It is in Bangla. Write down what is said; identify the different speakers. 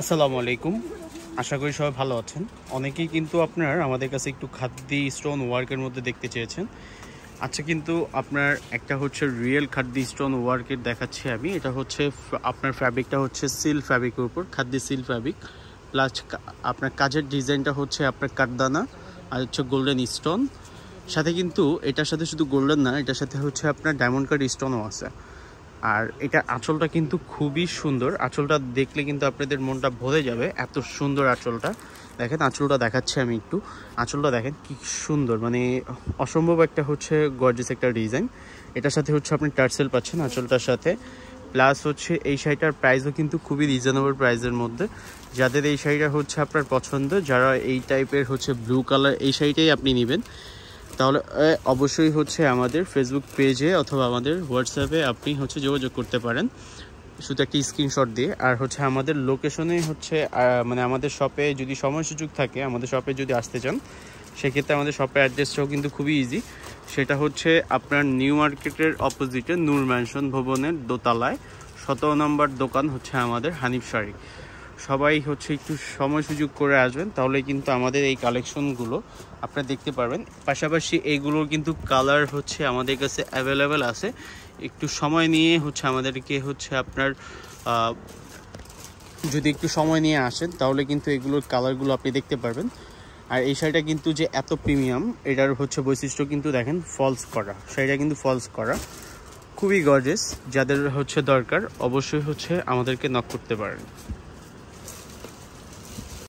Speaker 1: আসসালামু আলাইকুম। আশা করি সবাই ভালো আছেন। অনেকেই কিন্তু আপনার আমাদের কাছে একটু খাদ্দি স্টোন ওয়ার্কের মধ্যে দেখতে চেয়েছেন। আচ্ছা, কিন্তু আপনার একটা হচ্ছে রিয়েল খাদ্দি স্টোন ওয়ার্কের দেখাচ্ছি আমি। এটা হচ্ছে আপনার ফ্যাব্রিকটা হচ্ছে সিল্ক ফ্যাব্রিকের উপর, খাদ্দি সিল্ক ফ্যাব্রিক প্লাস আপনার কাজের ডিজাইনটা হচ্ছে আপনার কাঠদানা আর হচ্ছে গোল্ডেন স্টোন। সাথে কিন্তু এটার সাথে শুধু গোল্ডেন না, এটার সাথে হচ্ছে আপনার ডায়মন্ড কাট স্টোনও আছে। আর এটা আঁচলটা কিন্তু খুবই সুন্দর। আঁচলটা দেখলে কিন্তু আপনাদের মনটা ভরে যাবে, এত সুন্দর আঁচলটা। দেখেন আঁচলটা দেখাচ্ছি আমি একটু। আঁচলটা দেখেন কি সুন্দর, মানে অসম্ভব একটা হচ্ছে গর্জিয়াস একটা ডিজাইন। এটার সাথে হচ্ছে আপনি টার্সেল পাচ্ছেন আঁচলটার সাথে। প্লাস হচ্ছে এই শাড়িটার প্রাইসও কিন্তু খুবই রিজনেবল প্রাইসের মধ্যে। যাদের এই শাড়িটা হচ্ছে আপনার পছন্দ, যারা এই টাইপের হচ্ছে ব্লু কালার এই শাড়িটাই আপনি নেবেন, তাহলে অবশ্যই হচ্ছে আমাদের ফেসবুক পেজে অথবা আমাদের হোয়াটসঅ্যাপে আপনি হচ্ছে যোগাযোগ করতে পারেন শুধু একটি স্ক্রিনশট দিয়ে। আর হচ্ছে আমাদের লোকেশনে হচ্ছে মানে আমাদের শপে যদি সময় সুযোগ থাকে, আমাদের শপে যদি আসতে চান, সেক্ষেত্রে আমাদের শপের অ্যাড্রেসটাও কিন্তু খুবই ইজি। সেটা হচ্ছে আপনার নিউ মার্কেটের অপোজিটে নূর ম্যানশন ভবনের দোতলায় 17 নম্বর দোকান হচ্ছে আমাদের হানিফ শাড়ি। সবাই হচ্ছে একটু সময় সুযোগ করে আসবেন, তাহলে কিন্তু আমাদের এই কালেকশনগুলো আপনারা দেখতে পারবেন। পাশাপাশি এইগুলোর কিন্তু কালার হচ্ছে আমাদের কাছে অ্যাভেলেবেল আছে। একটু সময় নিয়ে হচ্ছে আমাদেরকে হচ্ছে আপনার যদি একটু সময় নিয়ে আসেন, তাহলে কিন্তু এগুলোর কালারগুলো আপনি দেখতে পারবেন। আর এই শাড়িটা কিন্তু যে এত প্রিমিয়াম, এটার হচ্ছে বৈশিষ্ট্য কিন্তু দেখেন ফলস করা, শাড়িটা কিন্তু ফলস করা, খুবই গর্জিয়াস। যাদের হচ্ছে দরকার অবশ্যই হচ্ছে আমাদেরকে নক করতে পারেন।